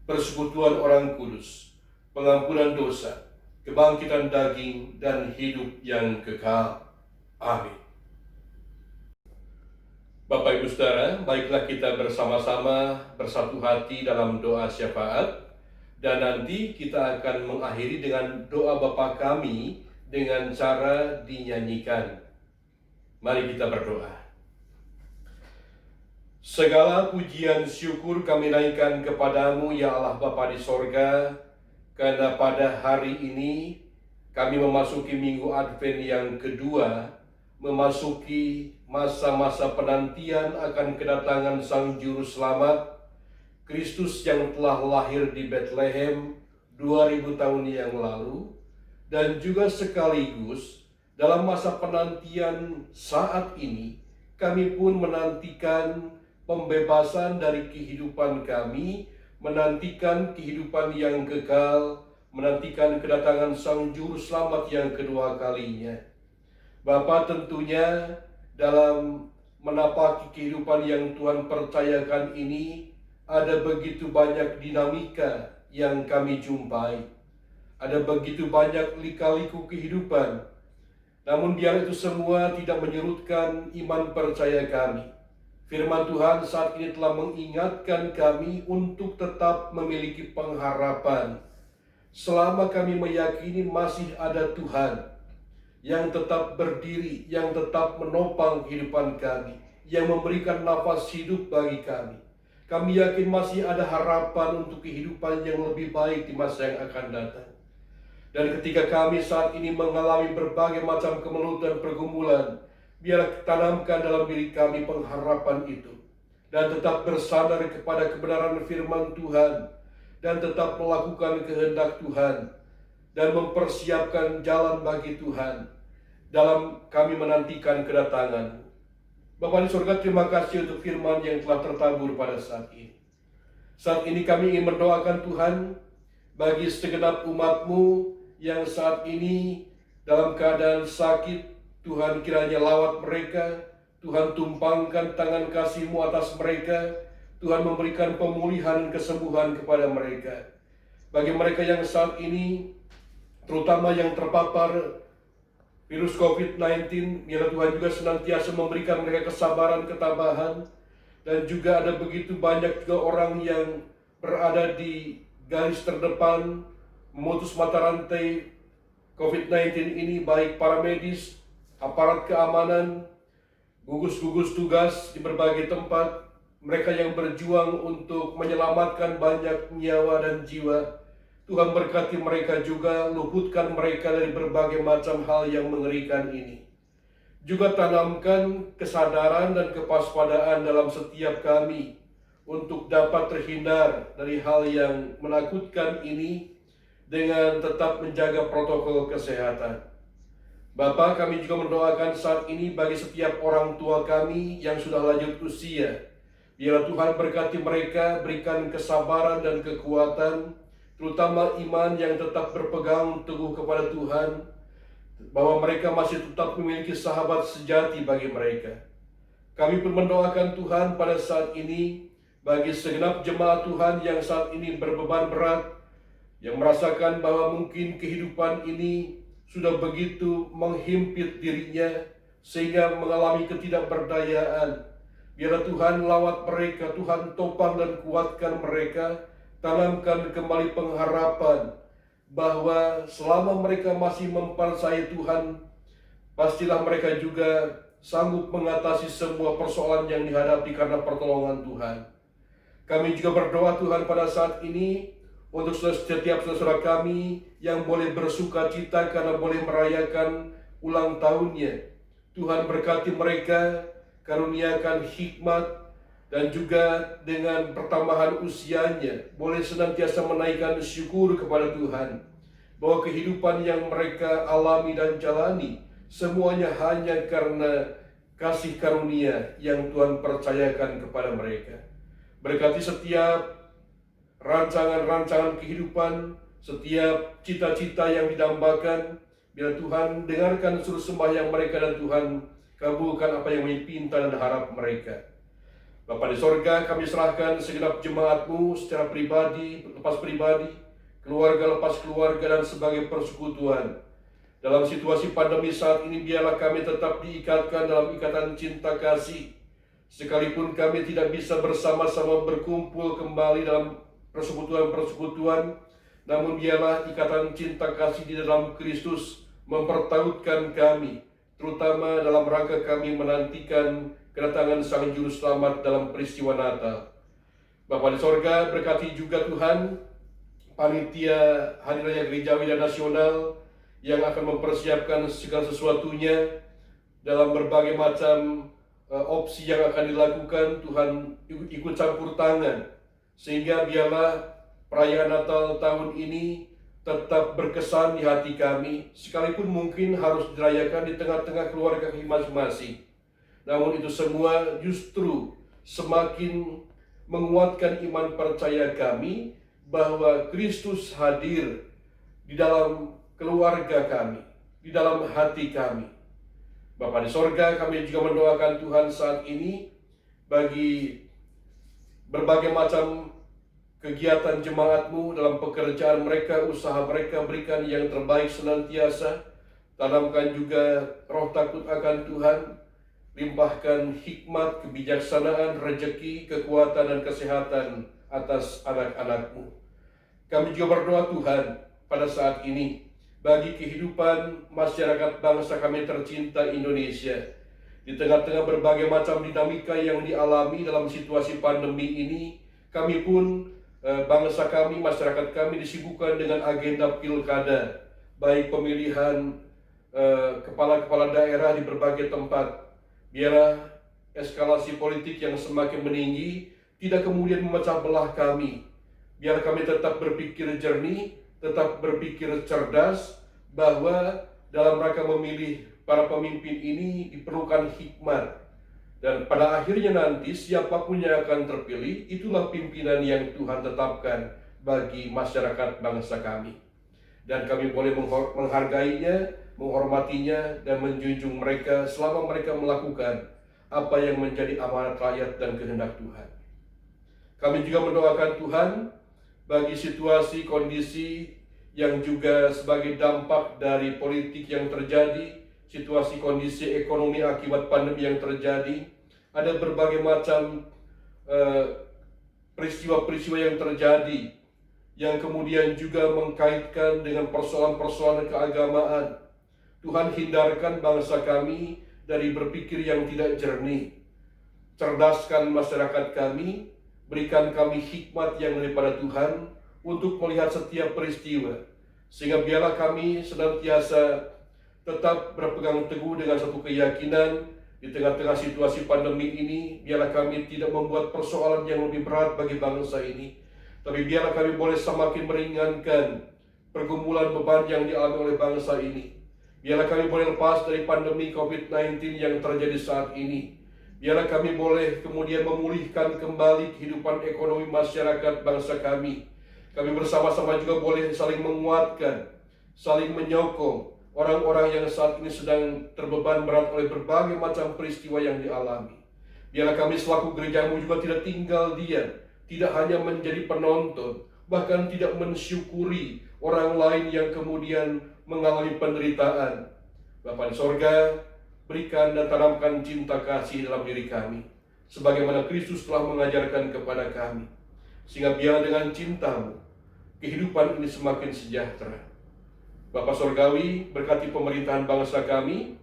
S1: persekutuan orang kudus, pengampunan dosa, kebangkitan daging, dan hidup yang kekal. Amin. Bapak Ibu Saudara, baiklah kita bersama-sama bersatu hati dalam doa syafaat, dan nanti kita akan mengakhiri dengan doa Bapa kami dengan cara dinyanyikan. Mari kita berdoa. Segala pujian syukur kami naikkan kepadamu ya Allah Bapa di sorga, karena pada hari ini kami memasuki minggu Advent yang kedua, memasuki masa-masa penantian akan kedatangan Sang Juru Selamat, Kristus yang telah lahir di Bethlehem 2000 tahun yang lalu, dan juga sekaligus dalam masa penantian saat ini, kami pun menantikan pembebasan dari kehidupan kami, menantikan kehidupan yang kekal, menantikan kedatangan Sang Juru Selamat yang kedua kalinya. Bapa, tentunya dalam menapaki kehidupan yang Tuhan percayakan ini, ada begitu banyak dinamika yang kami jumpai. Ada begitu banyak lika-liku kehidupan. Namun biar itu semua tidak menyurutkan iman percaya kami. Firman Tuhan saat ini telah mengingatkan kami untuk tetap memiliki pengharapan. Selama kami meyakini masih ada Tuhan yang tetap berdiri, yang tetap menopang kehidupan kami, yang memberikan nafas hidup bagi kami. Kami yakin masih ada harapan untuk kehidupan yang lebih baik di masa yang akan datang. Dan ketika kami saat ini mengalami berbagai macam kemelut dan pergumulan, biarlah tanamkan dalam diri kami pengharapan itu, dan tetap bersandar kepada kebenaran firman Tuhan, dan tetap melakukan kehendak Tuhan, dan mempersiapkan jalan bagi Tuhan dalam kami menantikan kedatangan. Bapa di surga, terima kasih untuk firman yang telah tertabur pada saat ini. Saat ini kami ingin mendoakan Tuhan bagi segenap umat-Mu yang saat ini dalam keadaan sakit. Tuhan kiranya lawat mereka, Tuhan tumpangkan tangan kasih-Mu atas mereka, Tuhan memberikan pemulihan dan kesembuhan kepada mereka. Bagi mereka yang saat ini, terutama yang terpapar virus COVID-19, biarlah Tuhan juga senantiasa memberikan mereka kesabaran, ketabahan, dan juga ada begitu banyak juga orang yang berada di garis terdepan memutus mata rantai COVID-19 ini, baik para medis, aparat keamanan, gugus-gugus tugas di berbagai tempat, mereka yang berjuang untuk menyelamatkan banyak nyawa dan jiwa. Tuhan berkati mereka juga, luputkan mereka dari berbagai macam hal yang mengerikan ini. Juga tanamkan kesadaran dan kewaspadaan dalam setiap kami untuk dapat terhindar dari hal yang menakutkan ini dengan tetap menjaga protokol kesehatan. Bapa, kami juga mendoakan saat ini bagi setiap orang tua kami yang sudah lanjut usia. Biarlah Tuhan berkati mereka, berikan kesabaran dan kekuatan, terutama iman yang tetap berpegang teguh kepada Tuhan, bahwa mereka masih tetap memiliki sahabat sejati bagi mereka. Kami pun mendoakan Tuhan pada saat ini bagi segenap jemaat Tuhan yang saat ini berbeban berat, yang merasakan bahwa mungkin kehidupan ini sudah begitu menghimpit dirinya sehingga mengalami ketidakberdayaan. Biarlah Tuhan lawat mereka, Tuhan topang dan kuatkan mereka, tanamkan kembali pengharapan bahwa selama mereka masih mempercayai Tuhan, pastilah mereka juga sanggup mengatasi semua persoalan yang dihadapi karena pertolongan Tuhan. Kami juga berdoa Tuhan pada saat ini untuk setiap saudara kami yang boleh bersuka cita karena boleh merayakan ulang tahunnya. Tuhan berkati mereka, karuniakan hikmat, dan juga dengan pertambahan usianya boleh senantiasa menaikkan syukur kepada Tuhan. bahwa kehidupan yang mereka alami dan jalani semuanya hanya karena kasih karunia yang Tuhan percayakan kepada mereka. Berkati setiap rancangan-rancangan kehidupan, setiap cita-cita yang didambakan. Bila Tuhan dengarkan seluruh sembahyang mereka dan Tuhan kabulkan apa yang menjadi pinta dan harap mereka. Bapa di sorga, kami serahkan segenap jemaat-Mu secara pribadi, lepas pribadi, keluarga lepas keluarga, dan sebagai persekutuan. Dalam situasi pandemi saat ini, biarlah kami tetap diikatkan dalam ikatan cinta kasih. Sekalipun kami tidak bisa bersama-sama berkumpul kembali dalam persekutuan-persekutuan, namun biarlah ikatan cinta kasih di dalam Kristus mempertautkan kami, terutama dalam rangka kami menantikan kedatangan Sang Juru Selamat dalam peristiwa Natal. Bapa di sorga, berkati juga Tuhan panitia Hari Raya Gerejawi dan Nasional yang akan mempersiapkan segala sesuatunya dalam berbagai macam opsi yang akan dilakukan. Tuhan ikut campur tangan, sehingga biarlah perayaan Natal tahun ini tetap berkesan di hati kami, sekalipun mungkin harus dirayakan di tengah-tengah keluarga kami masing-masing. Namun itu semua justru semakin menguatkan iman percaya kami bahwa Kristus hadir di dalam keluarga kami, di dalam hati kami. Bapa di sorga, kami juga mendoakan Tuhan saat ini bagi berbagai macam kegiatan jemaat-Mu dalam pekerjaan mereka, usaha mereka. Berikan yang terbaik senantiasa. Tanamkan juga roh takut akan Tuhan. Limpahkan hikmat, kebijaksanaan, rezeki, kekuatan, dan kesehatan atas anak-anak-Mu. Kami juga berdoa Tuhan pada saat ini bagi kehidupan masyarakat bangsa kami tercinta Indonesia. Di tengah-tengah berbagai macam dinamika yang dialami dalam situasi pandemi ini, kami pun, bangsa kami, masyarakat kami disibukkan dengan agenda pilkada, baik pemilihan kepala-kepala daerah di berbagai tempat. Biarlah eskalasi politik yang semakin meninggi tidak kemudian memecah belah kami. Biar kami tetap berpikir jernih, tetap berpikir cerdas, bahwa dalam rangka memilih para pemimpin ini diperlukan hikmat. Dan pada akhirnya nanti siapapun yang akan terpilih, itulah pimpinan yang Tuhan tetapkan bagi masyarakat bangsa kami. Dan kami boleh menghargainya, menghormatinya, dan menjunjung mereka selama mereka melakukan apa yang menjadi amanat rakyat dan kehendak Tuhan. Kami juga mendoakan Tuhan bagi situasi kondisi yang juga sebagai dampak dari politik yang terjadi, situasi kondisi ekonomi akibat pandemi yang terjadi. Ada berbagai macam peristiwa-peristiwa yang terjadi yang kemudian juga mengkaitkan dengan persoalan-persoalan keagamaan. Tuhan, hindarkan bangsa kami dari berpikir yang tidak jernih. Cerdaskan masyarakat kami, berikan kami hikmat yang daripada Tuhan untuk melihat setiap peristiwa, sehingga biarlah kami senantiasa tetap berpegang teguh dengan satu keyakinan di tengah-tengah situasi pandemi ini. Biarlah kami tidak membuat persoalan yang lebih berat bagi bangsa ini, tapi biarlah kami boleh semakin meringankan pergumulan beban yang dialami oleh bangsa ini. Biarlah kami boleh lepas dari pandemi COVID-19 yang terjadi saat ini. Biarlah kami boleh kemudian memulihkan kembali kehidupan ekonomi masyarakat bangsa kami. Kami bersama-sama juga boleh saling menguatkan, saling menyokong orang-orang yang saat ini sedang terbeban berat oleh berbagai macam peristiwa yang dialami. Biarlah kami selaku gereja-Mu juga tidak tinggal diam, tidak hanya menjadi penonton, bahkan tidak mensyukuri orang lain yang kemudian mengalami penderitaan. Bapa di sorga, berikan dan tanamkan cinta kasih dalam diri kami, sebagaimana Kristus telah mengajarkan kepada kami, sehingga biar dengan cinta-Mu kehidupan ini semakin sejahtera. Bapa Sorgawi, berkati pemerintahan bangsa kami,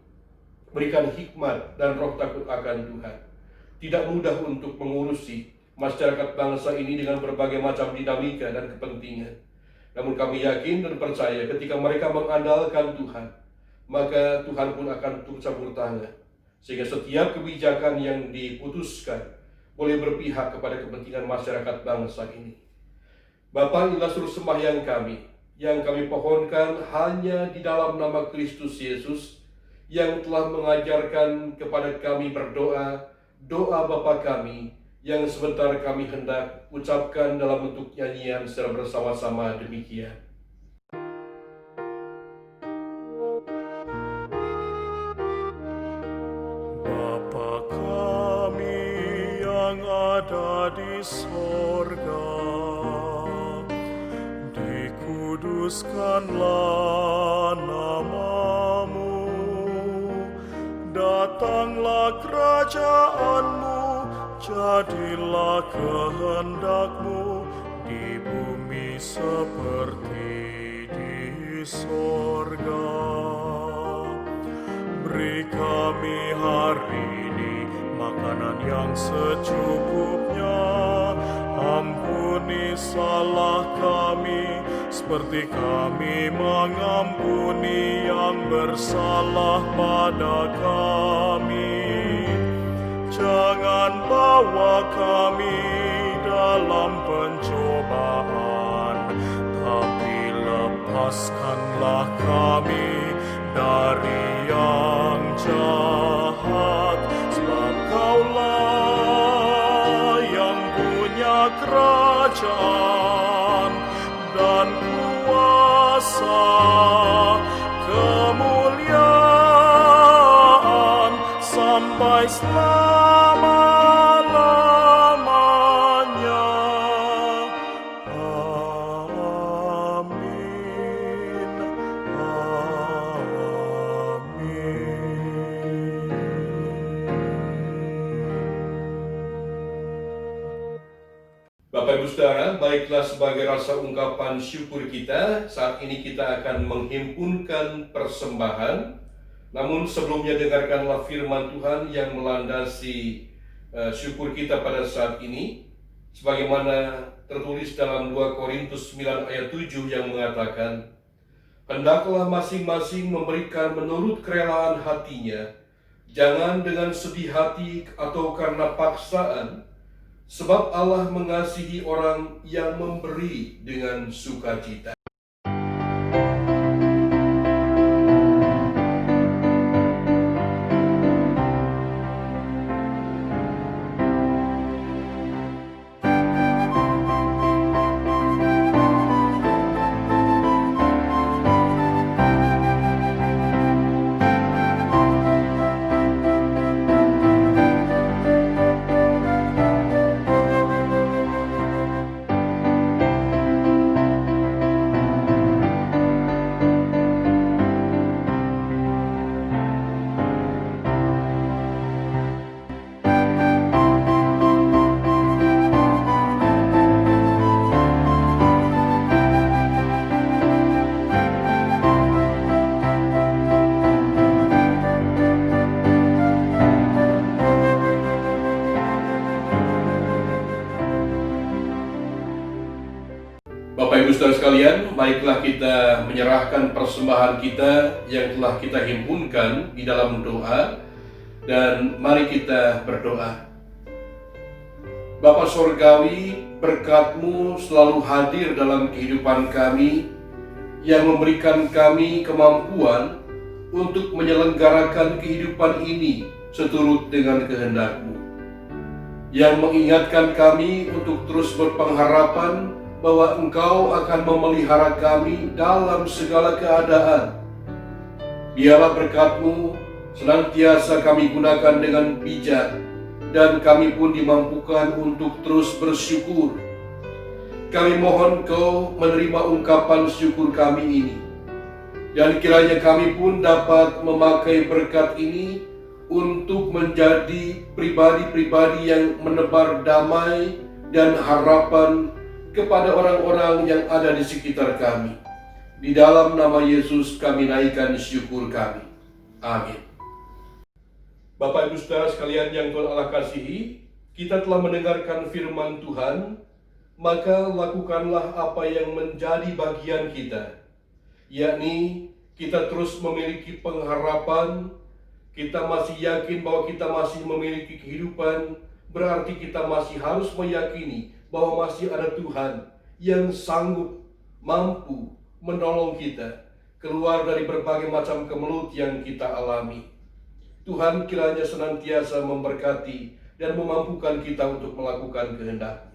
S1: berikan hikmat dan roh takut akan Tuhan. Tidak mudah untuk mengurusi masyarakat bangsa ini dengan berbagai macam dinamika dan kepentingan. Namun kami yakin dan percaya ketika mereka mengandalkan Tuhan, maka Tuhan pun akan turut campur tangan, sehingga setiap kebijakan yang diputuskan boleh berpihak kepada kepentingan masyarakat bangsa ini. Bapa, inilah seluruh sembahyang kami. yang kami pohonkan hanya di dalam nama Kristus Yesus yang telah mengajarkan kepada kami berdoa, doa Bapa kami yang sebentar kami hendak ucapkan dalam bentuk nyanyian secara bersama-sama demikian.
S2: Bapa kami yang ada di sorga, dikuduskanlah namamu, datanglah kerajaanmu, jadilah kehendakmu di bumi seperti di sorga. Beri kami hari ini makanan yang secukupnya. Ampuni salah kami, seperti kami mengampuni yang bersalah pada kami. Jangan bawa kami dalam pencobaan, tapi lepaskanlah kami dari yang jahat, sebab Kaulah yang punya kerajaan dan kuasa, kemuliaan sampai selama-lamanya. Amin.
S1: Bapak Ibu Saudara, baiklah sebagai rasa ungkapan syukur kita, saat ini kita akan menghimpunkan persembahan. Namun sebelumnya dengarkanlah firman Tuhan yang melandasi syukur kita pada saat ini. Sebagaimana tertulis dalam 2 Korintus 9 ayat 7 yang mengatakan, "Hendaklah masing-masing memberikan menurut kerelaan hatinya, jangan dengan sedih hati atau karena paksaan, sebab Allah mengasihi orang yang memberi dengan sukacita." Bapak Ibu Saudara sekalian, baiklah kita menyerahkan persembahan kita yang telah kita himpunkan di dalam doa, dan mari kita berdoa. Bapa Sorgawi, berkat-Mu selalu hadir dalam kehidupan kami, yang memberikan kami kemampuan untuk menyelenggarakan kehidupan ini seturut dengan kehendak-Mu, yang mengingatkan kami untuk terus berpengharapan bahwa Engkau akan memelihara kami dalam segala keadaan. Biarlah berkat-Mu senantiasa kami gunakan dengan bijak, dan kami pun dimampukan untuk terus bersyukur. Kami mohon Engkau menerima ungkapan syukur kami ini, dan kiranya kami pun dapat memakai berkat ini untuk menjadi pribadi-pribadi yang menebar damai dan harapan kepada orang-orang yang ada di sekitar kami. Di dalam nama Yesus kami naikkan syukur kami. Amin. Bapak Ibu Saudara sekalian yang Tuhan Allah kasihi, kita telah mendengarkan firman Tuhan, maka lakukanlah apa yang menjadi bagian kita, yakni kita terus memiliki pengharapan, kita masih yakin bahwa kita masih memiliki kehidupan, berarti kita masih harus meyakini bahwa masih ada Tuhan yang sanggup, mampu menolong kita keluar dari berbagai macam kemelut yang kita alami. Tuhan kiranya senantiasa memberkati dan memampukan kita untuk melakukan kehendak-Nya.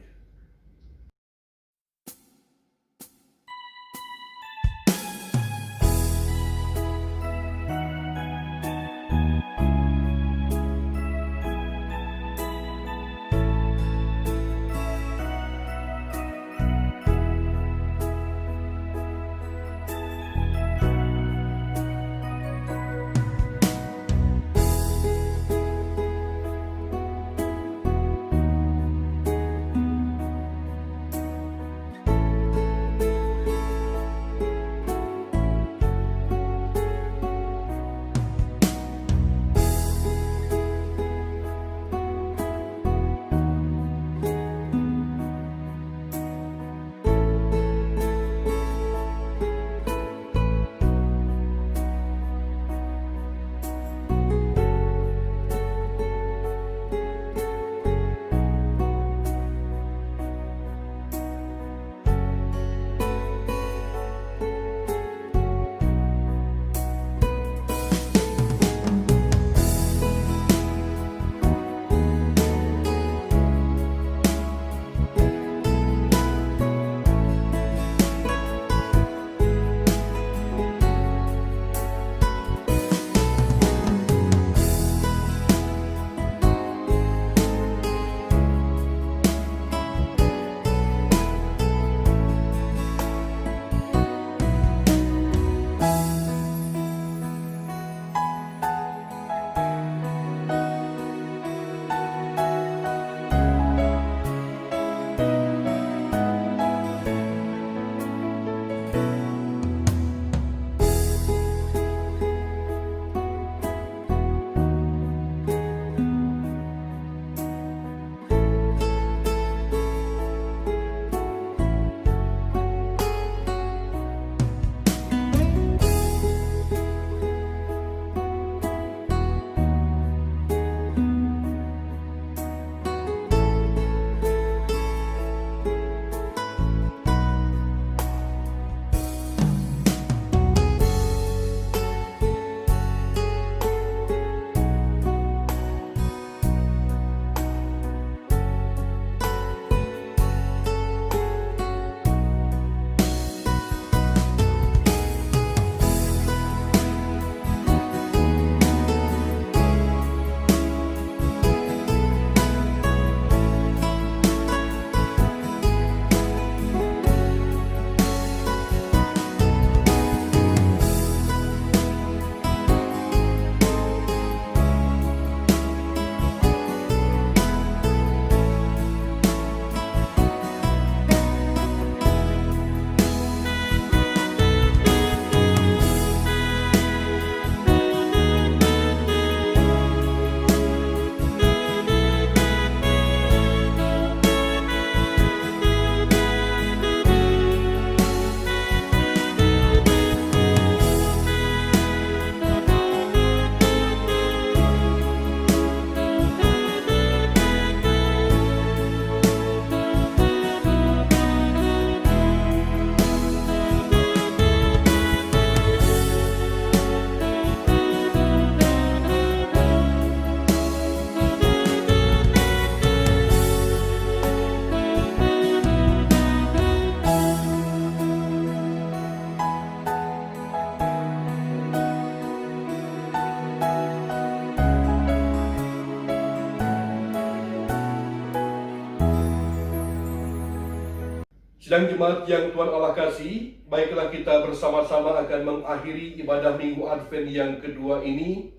S1: Sidang jemaat yang Tuhan Allah kasih, baiklah kita bersama-sama akan mengakhiri ibadah Minggu Advent yang kedua ini,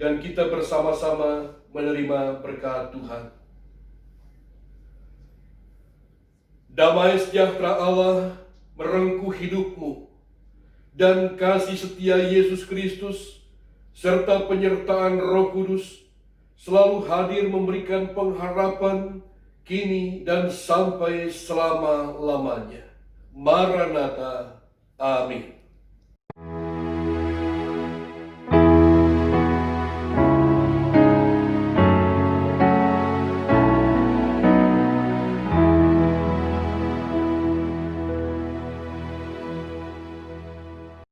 S1: dan kita bersama-sama menerima berkat Tuhan. Damai sejahtera Allah merengkuh hidupmu, dan kasih setia Yesus Kristus serta penyertaan Roh Kudus selalu hadir memberikan pengharapan kini dan sampai selama-lamanya. Maranatha. Amin.